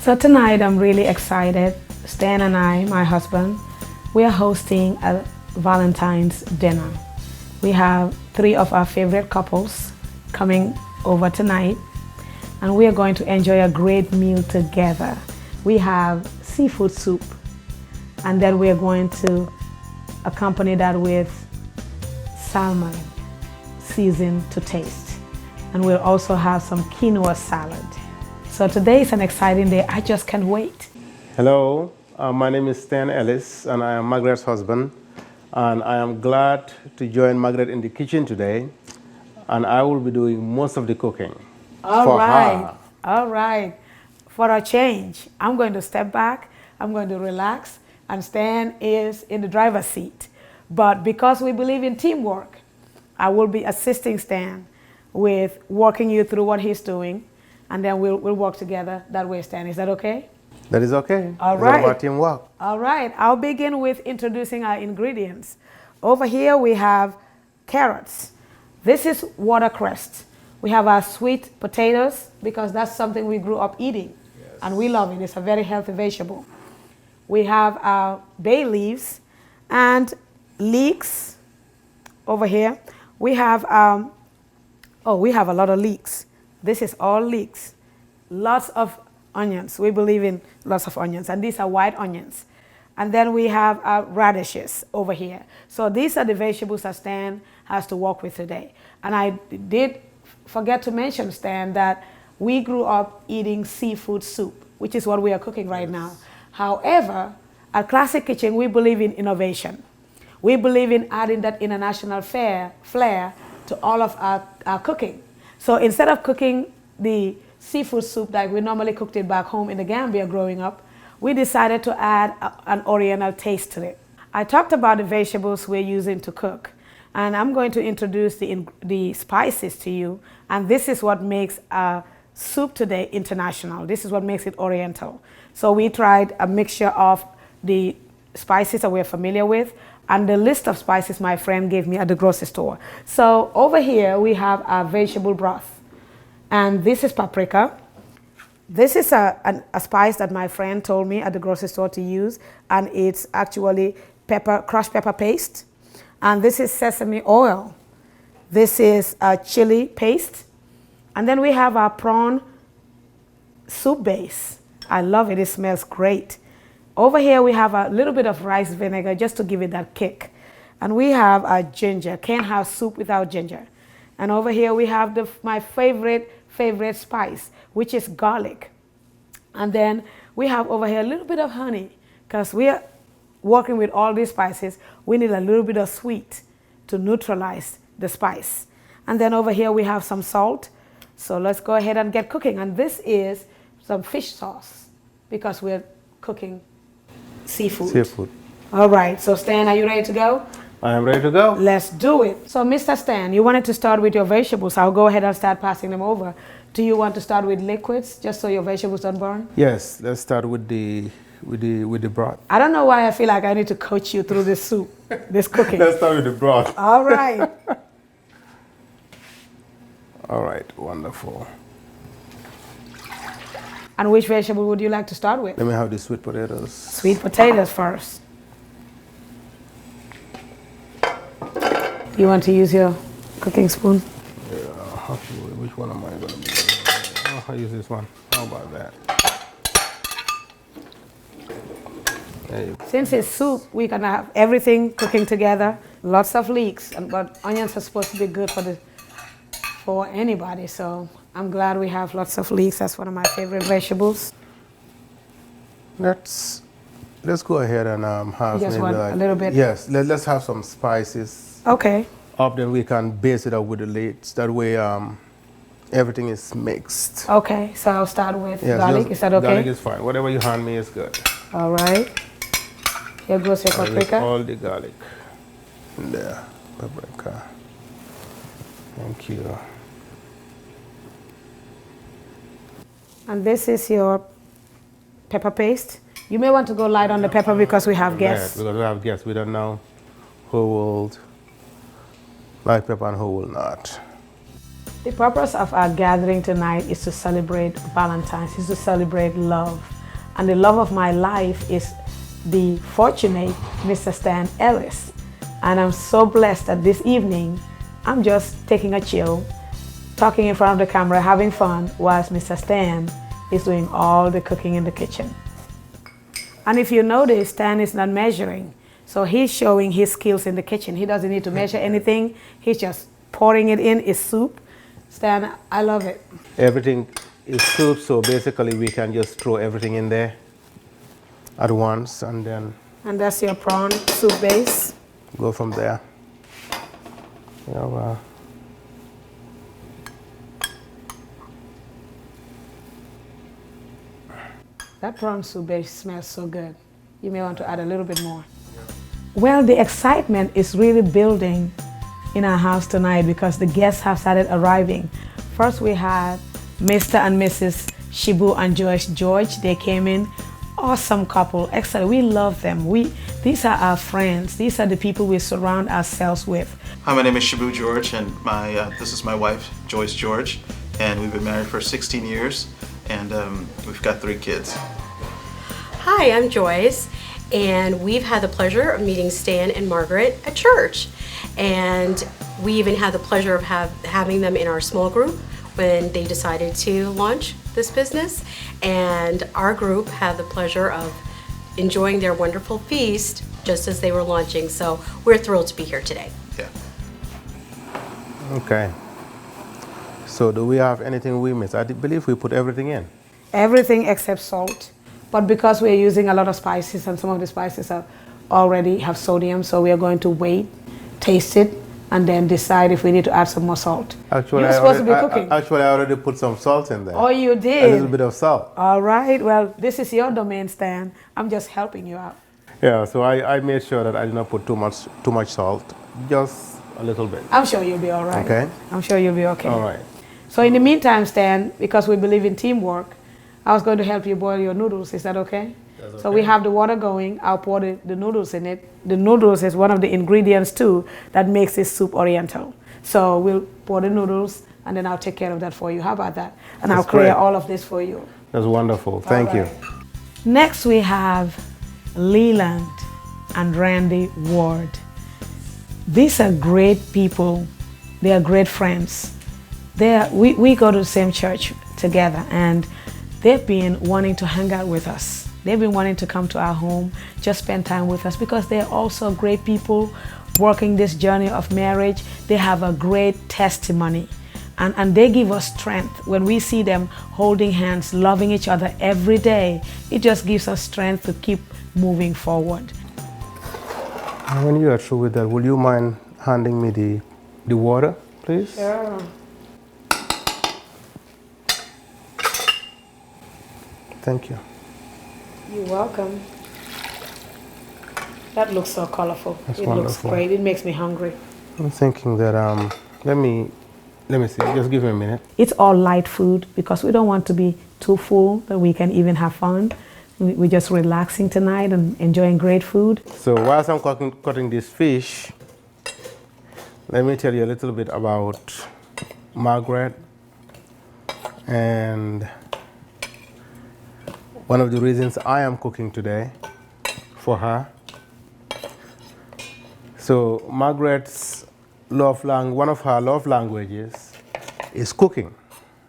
So tonight I'm really excited. Stan and I, my husband, we are hosting a Valentine's dinner. We have 3 of our favorite couples coming over tonight, and we are going to enjoy a great meal together. We have seafood soup, and then we are going to accompany that with salmon seasoned to taste. And we'll also have some quinoa salad. So today is an exciting day. I just can't wait. Hello, my name is Stan Ellis, and I am Margaret's husband. And I am glad to join Margaret in the kitchen today. And I will be doing most of the cooking for her. All right. For a change, I'm going to step back, I'm going to relax, and Stan is in the driver's seat. But because we believe in teamwork, I will be assisting Stan with walking you through what he's doing, and then we'll work together that way, Stan. Is that okay? That is okay. All right. It's about teamwork. All right. I'll begin with introducing our ingredients. Over here we have carrots. This is watercress. We have our sweet potatoes because that's something we grew up eating. Yes. And we love it. It's a very healthy vegetable. We have our bay leaves and leeks over here. We have, we have a lot of leeks. This is all leeks. Lots of onions. We believe in lots of onions, and these are white onions. And then we have our radishes over here. So these are the vegetables that Stan has to work with today. And I did forget to mention, Stan, that we grew up eating seafood soup, which is what we are cooking right now. However, at Classic Kitchen, we believe in innovation. We believe in adding that international flair to all of our cooking. So instead of cooking the seafood soup like we normally cooked it back home in the Gambia growing up, we decided to add an oriental taste to it. I talked about the vegetables we're using to cook, and I'm going to introduce the spices to you, and this is what makes our soup today international. This is what makes it oriental. So we tried a mixture of the spices that we're familiar with and the list of spices my friend gave me at the grocery store. So over here we have our vegetable broth, and this is paprika. This is a spice that my friend told me at the grocery store to use, and it's actually crushed pepper paste. And this is sesame oil. This is a chili paste. And then we have our prawn soup base. I love it, it smells great. Over here we have a little bit of rice vinegar just to give it that kick. And we have our ginger. Can't have soup without ginger. And over here we have my favorite spice, which is garlic. And then we have over here a little bit of honey, because we are working with all these spices. We need a little bit of sweet to neutralize the spice. And then over here we have some salt. So let's go ahead and get cooking. And this is some fish sauce, because we're cooking seafood. All right, so Stan, are you ready to go? I am ready to go. Let's do it. So Mr. Stan, you wanted to start with your vegetables. I'll go ahead and start passing them over. Do you want to start with liquids, just so your vegetables don't burn? Yes, let's start with the broth. I don't know why I feel like I need to coach you through this soup, this cooking. Let's start with the broth. All right. All right, wonderful. And which vegetable would you like to start with? Let me have the sweet potatoes. Sweet potatoes first. You want to use your cooking spoon? Yeah, which one am I going to be using? Oh, I'll use this one. How about that? There you go. Since it's soup, we can have everything cooking together. Lots of leeks, but onions are supposed to be good for anybody. So I'm glad we have lots of leeks. That's one of my favorite vegetables. Let's go ahead and have just maybe want like, a little bit. Yes, let's have some spices. Okay. Up, then we can base it up with the leeks. That way, everything is mixed. Okay, so I'll start with garlic. Is that okay? Garlic is fine. Whatever you hand me is good. All right. Here goes your paprika. All the garlic in there. Paprika. Thank you. And this is your pepper paste. You may want to go light on the pepper because we have guests. Because we have guests. We don't know who will like pepper and who will not. The purpose of our gathering tonight is to celebrate Valentine's, is to celebrate love. And the love of my life is the fortunate Mr. Stan Ellis. And I'm so blessed that this evening, I'm just taking a chill, talking in front of the camera, having fun, whilst Mr. Stan is doing all the cooking in the kitchen. And if you notice, Stan is not measuring. So he's showing his skills in the kitchen. He doesn't need to measure anything. He's just pouring it in his soup. Stan, I love it. Everything is soup, so basically we can just throw everything in there at once and then... And that's your prawn soup base. Go from there. Yeah, well. That prawn soup base smells so good. You may want to add a little bit more. Well, the excitement is really building in our house tonight because the guests have started arriving. First we had Mr. and Mrs. Shibu and Joyce George. They came in. Awesome couple, excellent. We love them. These are our friends. These are the people we surround ourselves with. Hi, my name is Shibu George, and this is my wife, Joyce George, and we've been married for 16 years, and we've got 3 kids. Hi, I'm Joyce, and we've had the pleasure of meeting Stan and Margaret at church, and we even had the pleasure of having them in our small group when they decided to launch this business, and our group had the pleasure of enjoying their wonderful feast just as they were launching, so we're thrilled to be here today. Yeah. Okay. So do we have anything we missed? I believe we put everything in. Everything except salt. But because we're using a lot of spices and some of the spices already have sodium, so we are going to wait, taste it, and then decide if we need to add some more salt. Actually, You're supposed to be cooking. Actually, I already put some salt in there. Oh, you did? A little bit of salt. All right. Well, this is your domain, Stan. I'm just helping you out. Yeah, so I made sure that I did not put too much salt, just a little bit. I'm sure you'll be all right. Okay. I'm sure you'll be okay. All right. So in the meantime, Stan, because we believe in teamwork, I was going to help you boil your noodles. Is that okay? That's okay. So we have the water going. I'll pour the noodles in it. The noodles is one of the ingredients too that makes this soup oriental. So we'll pour the noodles and then I'll take care of that for you. How about that? And I'll clear all of this for you. That's wonderful. Thank you. Next we have Leland and Randy Ward. These are great people. They are great friends. We go to the same church together, and they've been wanting to hang out with us. They've been wanting to come to our home, just spend time with us, because they're also great people working this journey of marriage. They have a great testimony, and they give us strength. When we see them holding hands, loving each other every day, it just gives us strength to keep moving forward. When you are through with that, will you mind handing me the water, please? Sure. Thank you. You're welcome. That looks so colorful. That's it wonderful. Looks great. It makes me hungry. I'm thinking that let me see. Just give me a minute. It's all light food because we don't want to be too full that we can even have fun. We're just relaxing tonight and enjoying great food. So whilst I'm cutting this fish, let me tell you a little bit about Margaret and one of the reasons I am cooking today for her. So Margaret's one of her love languages is cooking.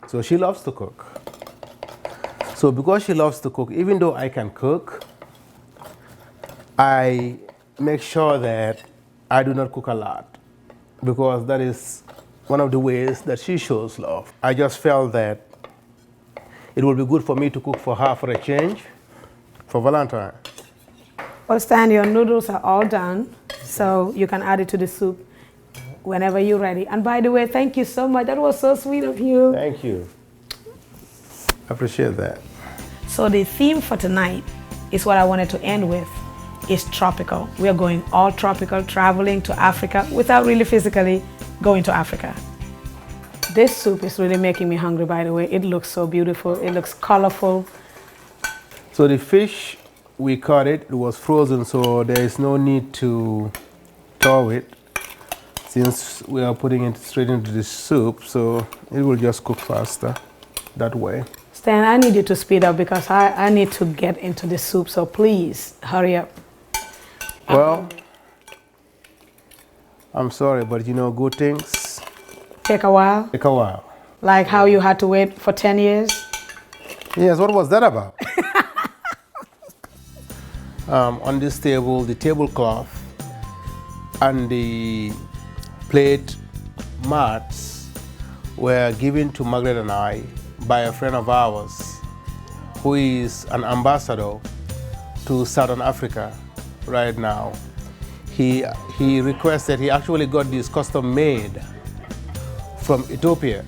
So she loves to cook. So because she loves to cook, even though I can cook, I make sure that I do not cook a lot, because that is one of the ways that she shows love. I just felt that it would be good for me to cook for her for a change, for Valentine. Well, Stan, your noodles are all done, so you can add it to the soup whenever you're ready. And by the way, thank you so much. That was so sweet of you. Thank you. I appreciate that. So the theme for tonight is what I wanted to end with, is tropical. We are going all tropical, traveling to Africa without really physically going to Africa. This soup is really making me hungry, by the way. It looks so beautiful. It looks colorful. So the fish, we caught it. It was frozen, so there is no need to thaw it, since we are putting it straight into the soup, so it will just cook faster that way. Stan, I need you to speed up because I need to get into the soup, so please hurry up. Well, I'm sorry, but you know, good things Take a while, take a while. like how you had to wait for 10 years. Yes, what was that about? On this table, the tablecloth and the plate mats were given to Margaret and I by a friend of ours who is an ambassador to Southern Africa right now. He requested, he actually got this custom made from Ethiopia,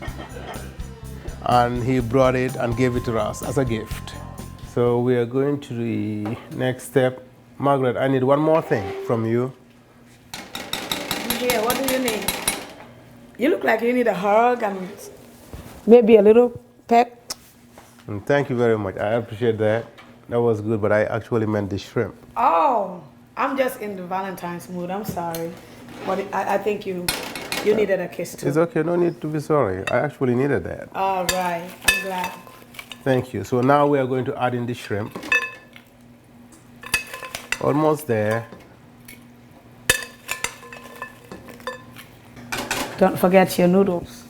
and he brought it and gave it to us as a gift. So we are going to the next step. Margaret, I need one more thing from you. Yeah, what do you need? You look like you need a hug and maybe a little peck. And thank you very much. I appreciate that. That was good, but I actually meant the shrimp. Oh, I'm just in the Valentine's mood. I'm sorry. But I think you needed a kiss too. It's okay, no need to be sorry. I actually needed that. All right, I'm glad. Thank you. So now we are going to add in the shrimp. Almost there. Don't forget your noodles.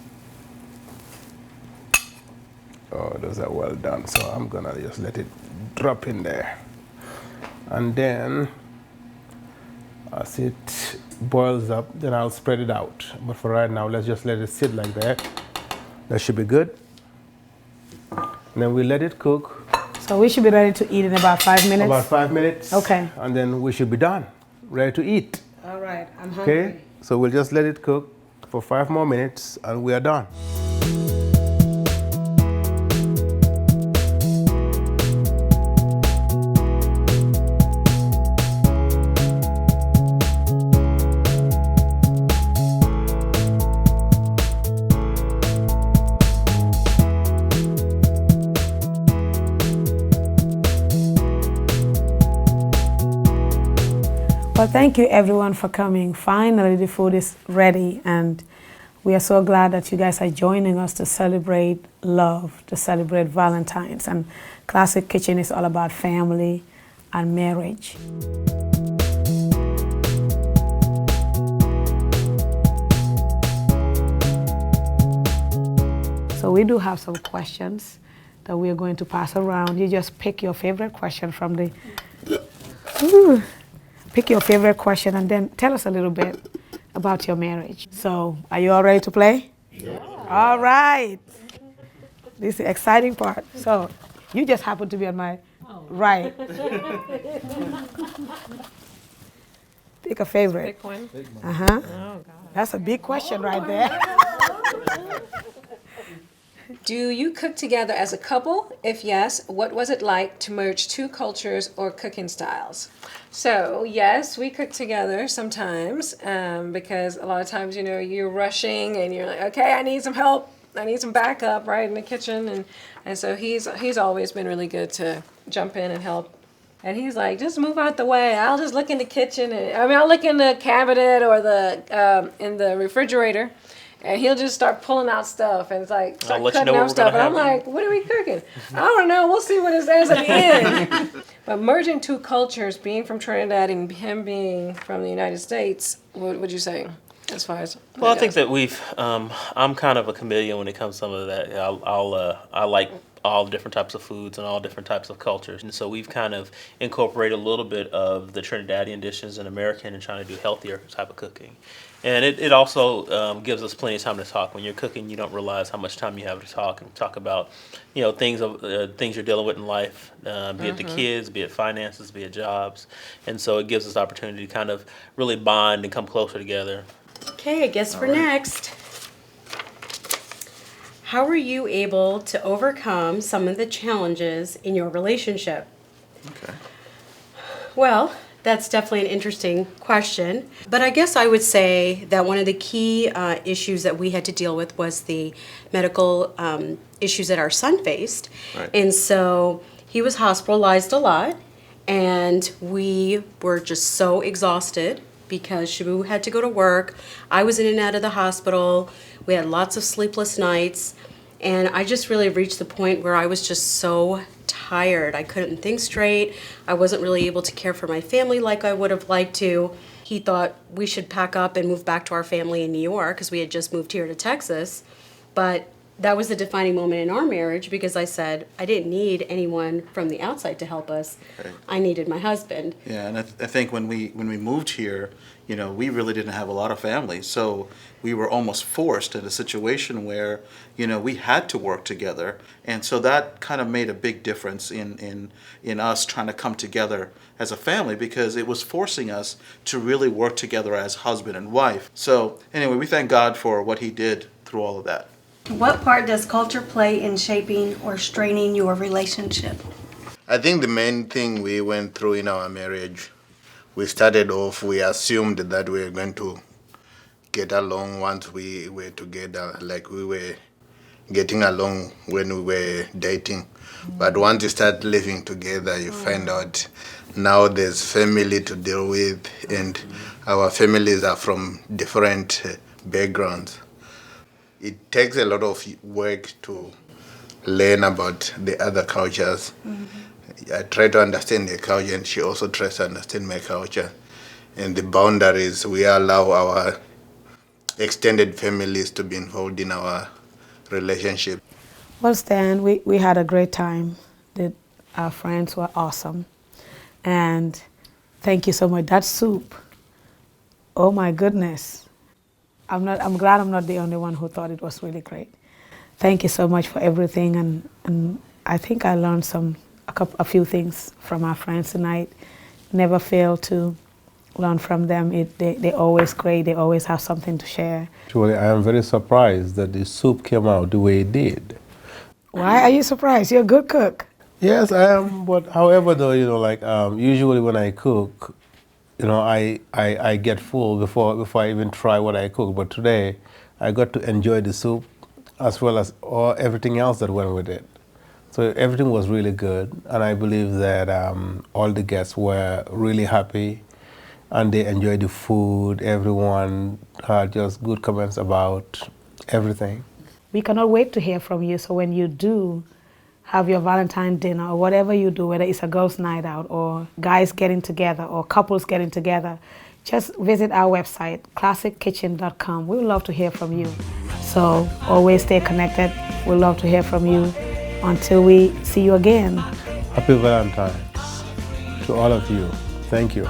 Oh, those are well done. So I'm gonna just let it drop in there. And then as it boils up, then I'll spread it out. But for right now, let's just let it sit like that. That should be good. And then we let it cook. So we should be ready to eat in about 5 minutes? About 5 minutes. Okay. And then we should be done, ready to eat. All right, I'm hungry. Okay? So we'll just let it cook for 5 more minutes and we are done. Well, thank you everyone for coming. Finally, the food is ready, and we are so glad that you guys are joining us to celebrate love, to celebrate Valentine's. And Classic Kitchen is all about family and marriage. So we do have some questions that we are going to pass around. You just pick your favorite question from the... Ooh. Pick your favorite question and then tell us a little bit about your marriage. So, are you all ready to play? Yeah. All right. This is the exciting part. So, you just happen to be on my right. Pick a favorite. Pick one. Uh-huh. Oh, God. That's a big question right there. Do you cook together as a couple? If yes, what was it like to merge two cultures or cooking styles? So, yes, we cook together sometimes because a lot of times, you know, you're rushing and you're like, okay, I need some help. I need some backup right in the kitchen. And so he's always been really good to jump in and help. And he's like, just move out the way. I'll just look in the kitchen. I'll look in the cabinet or in the refrigerator. And he'll just start pulling out stuff, and it's like start cutting out stuff. And I'm like, "What are we cooking? I don't know. We'll see what it says at the end." But merging two cultures, being from Trinidad and him being from the United States, what would you say as far as? Well, I think that we've. I'm kind of a chameleon when it comes to some of that. I like all different types of foods and all different types of cultures, and so we've kind of incorporated a little bit of the Trinidadian dishes and American, and trying to do healthier type of cooking. And it also gives us plenty of time to talk. When you're cooking, you don't realize how much time you have to talk about, you know, things you're dealing with in life, be it the kids, be it finances, be it jobs. And so it gives us opportunity to kind of really bond and come closer together. Okay, I guess for next. How were you able to overcome some of the challenges in your relationship? Okay. Well, that's definitely an interesting question. But I guess I would say that one of the key issues that we had to deal with was the medical issues that our son faced. Right. And so he was hospitalized a lot, and we were just so exhausted because Shabu had to go to work. I was in and out of the hospital. We had lots of sleepless nights. And I just really reached the point where I was just so tired. I couldn't think straight. I wasn't really able to care for my family like I would have liked to. He thought we should pack up and move back to our family in New York because we had just moved here to Texas. But that was the defining moment in our marriage because I said I didn't need anyone from the outside to help us. Right. I needed my husband. Yeah, and I think when we moved here, we really didn't have a lot of family, so we were almost forced in a situation where we had to work together, and so that kind of made a big difference in us trying to come together as a family because it was forcing us to really work together as husband and wife. So anyway, we thank God for what He did through all of that. What part does culture play in shaping or straining your relationship? I think the main thing we went through in our marriage, we started off, we assumed that we were going to get along once we were together, like we were getting along when we were dating. But once you start living together, you find out now there's family to deal with, and our families are from different backgrounds. It takes a lot of work to learn about the other cultures. I try to understand their culture, and she also tries to understand my culture. And the boundaries, we allow our extended families to be involved in our relationship. Well, Stan, we had a great time. Our friends were awesome. And thank you so much. That soup, oh my goodness. I'm glad I'm not the only one who thought it was really great. Thank you so much for everything, and I think I learned a few things from our friends tonight. Never fail to learn from them. They're always great. They always have something to share. Actually, I am very surprised that the soup came out the way it did. Why are you surprised? You're a good cook. Yes, I am. But however, though, usually when I cook, I get full before I even try what I cook. But today, I got to enjoy the soup as well as everything else that went with it. So everything was really good, and I believe that all the guests were really happy, and they enjoyed the food. Everyone had just good comments about everything. We cannot wait to hear from you. So when you do have your Valentine dinner or whatever you do, whether it's a girls' night out or guys getting together or couples getting together, just visit our website, classickitchen.com. We would love to hear from you. So always stay connected. We'd love to hear from you. Until we see you again. Happy Valentine's to all of you. Thank you.